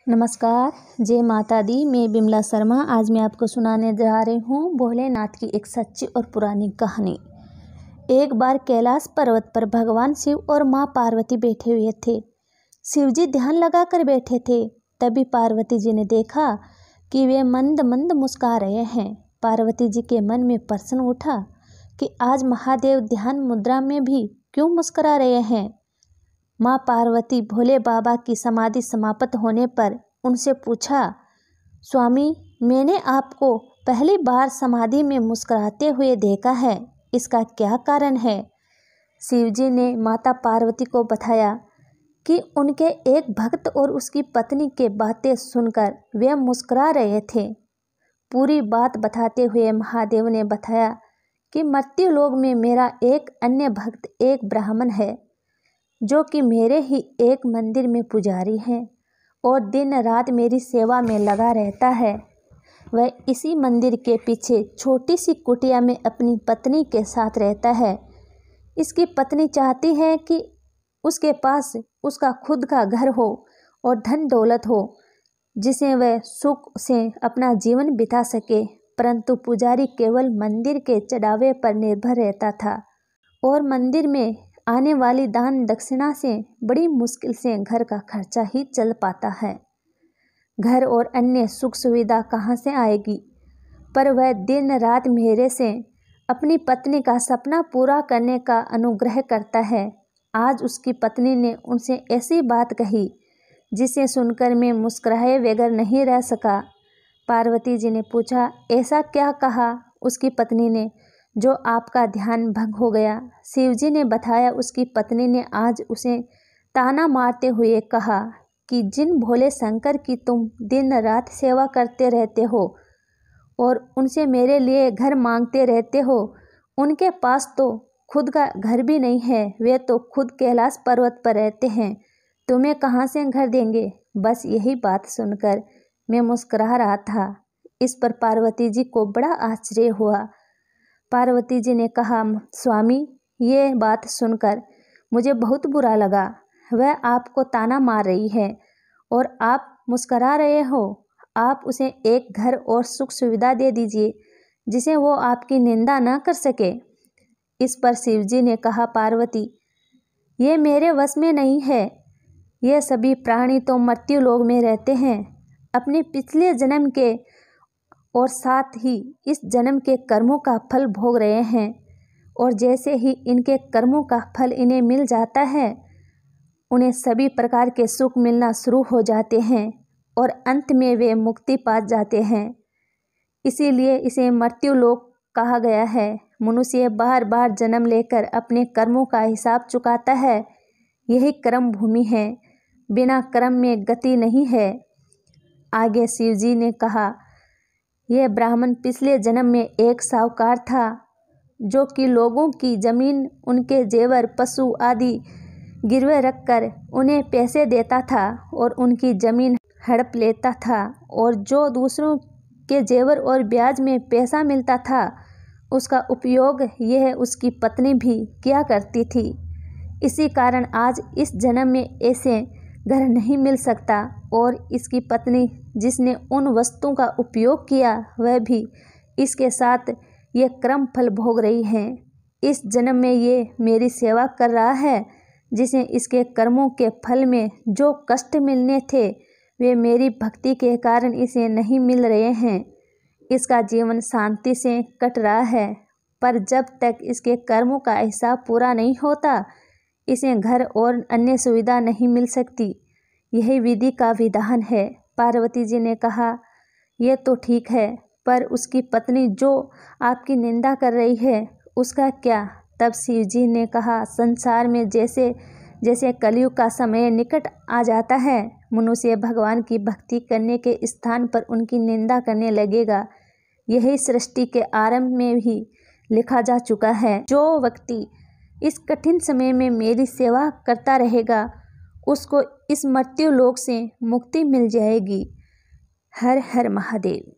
नमस्कार, जय माता दी। मैं बिमला शर्मा। आज मैं आपको सुनाने जा रही हूँ भोलेनाथ की एक सच्ची और पुरानी कहानी। एक बार कैलाश पर्वत पर भगवान शिव और माँ पार्वती बैठे हुए थे। शिव जी ध्यान लगाकर बैठे थे। तभी पार्वती जी ने देखा कि वे मंद मंद मुस्कुरा रहे हैं। पार्वती जी के मन में प्रश्न उठा कि आज महादेव ध्यान मुद्रा में भी क्यों मुस्कुरा रहे हैं। माँ पार्वती भोले बाबा की समाधि समाप्त होने पर उनसे पूछा, स्वामी, मैंने आपको पहली बार समाधि में मुस्कुराते हुए देखा है, इसका क्या कारण है। शिवजी ने माता पार्वती को बताया कि उनके एक भक्त और उसकी पत्नी के बातें सुनकर वे मुस्कुरा रहे थे। पूरी बात बताते हुए महादेव ने बताया कि मृत्यु लोक में मेरा एक अन्य भक्त एक ब्राह्मण है, जो कि मेरे ही एक मंदिर में पुजारी है और दिन रात मेरी सेवा में लगा रहता है। वह इसी मंदिर के पीछे छोटी सी कुटिया में अपनी पत्नी के साथ रहता है। इसकी पत्नी चाहती है कि उसके पास उसका खुद का घर हो और धन दौलत हो, जिसे वह सुख से अपना जीवन बिता सके, परंतु पुजारी केवल मंदिर के चढ़ावे पर निर्भर रहता था और मंदिर में आने वाली दान दक्षिणा से बड़ी मुश्किल से घर का खर्चा ही चल पाता है। घर और अन्य सुख सुविधा कहाँ से आएगी। पर वह दिन रात मेरे से अपनी पत्नी का सपना पूरा करने का अनुग्रह करता है। आज उसकी पत्नी ने उनसे ऐसी बात कही जिसे सुनकर मैं मुस्कुराए बगैर नहीं रह सका। पार्वती जी ने पूछा, ऐसा क्या कहा उसकी पत्नी ने जो आपका ध्यान भंग हो गया। शिवजी ने बताया, उसकी पत्नी ने आज उसे ताना मारते हुए कहा कि जिन भोले शंकर की तुम दिन रात सेवा करते रहते हो और उनसे मेरे लिए घर मांगते रहते हो, उनके पास तो खुद का घर भी नहीं है। वे तो खुद कैलाश पर्वत पर रहते हैं, तुम्हें कहाँ से घर देंगे। बस यही बात सुनकर मैं मुस्कुरा रहा था। इस पर पार्वती जी को बड़ा आश्चर्य हुआ। पार्वती जी ने कहा, स्वामी, ये बात सुनकर मुझे बहुत बुरा लगा। वह आपको ताना मार रही है और आप मुस्कुरा रहे हो। आप उसे एक घर और सुख सुविधा दे दीजिए जिसे वो आपकी निंदा न कर सके। इस पर शिवजी ने कहा, पार्वती, ये मेरे वश में नहीं है। ये सभी प्राणी तो मृत्यु लोक में रहते हैं, अपने पिछले जन्म के और साथ ही इस जन्म के कर्मों का फल भोग रहे हैं और जैसे ही इनके कर्मों का फल इन्हें मिल जाता है, उन्हें सभी प्रकार के सुख मिलना शुरू हो जाते हैं और अंत में वे मुक्ति पा जाते हैं। इसीलिए इसे मृत्यु लोक कहा गया है। मनुष्य बार बार जन्म लेकर अपने कर्मों का हिसाब चुकाता है। यही कर्म भूमि है, बिना कर्म में गति नहीं है। आगे शिवजी ने कहा, यह ब्राह्मण पिछले जन्म में एक साहूकार था, जो कि लोगों की जमीन, उनके जेवर, पशु आदि गिरवे रखकर उन्हें पैसे देता था और उनकी जमीन हड़प लेता था, और जो दूसरों के जेवर और ब्याज में पैसा मिलता था उसका उपयोग यह उसकी पत्नी भी किया करती थी। इसी कारण आज इस जन्म में ऐसे घर नहीं मिल सकता और इसकी पत्नी जिसने उन वस्तुओं का उपयोग किया वह भी इसके साथ ये कर्म फल भोग रही है। इस जन्म में ये मेरी सेवा कर रहा है, जिसे इसके कर्मों के फल में जो कष्ट मिलने थे वे मेरी भक्ति के कारण इसे नहीं मिल रहे हैं। इसका जीवन शांति से कट रहा है, पर जब तक इसके कर्मों का हिसाब पूरा नहीं होता इसे घर और अन्य सुविधा नहीं मिल सकती। यही विधि का विधान है। पार्वती जी ने कहा, यह तो ठीक है, पर उसकी पत्नी जो आपकी निंदा कर रही है उसका क्या। तब शिव जी ने कहा, संसार में जैसे जैसे कलयुग का समय निकट आ जाता है, मनुष्य भगवान की भक्ति करने के स्थान पर उनकी निंदा करने लगेगा। यही सृष्टि के आरंभ में ही लिखा जा चुका है। जो व्यक्ति इस कठिन समय में मेरी सेवा करता रहेगा उसको इस मृत्यु लोक से मुक्ति मिल जाएगी। हर हर महादेव।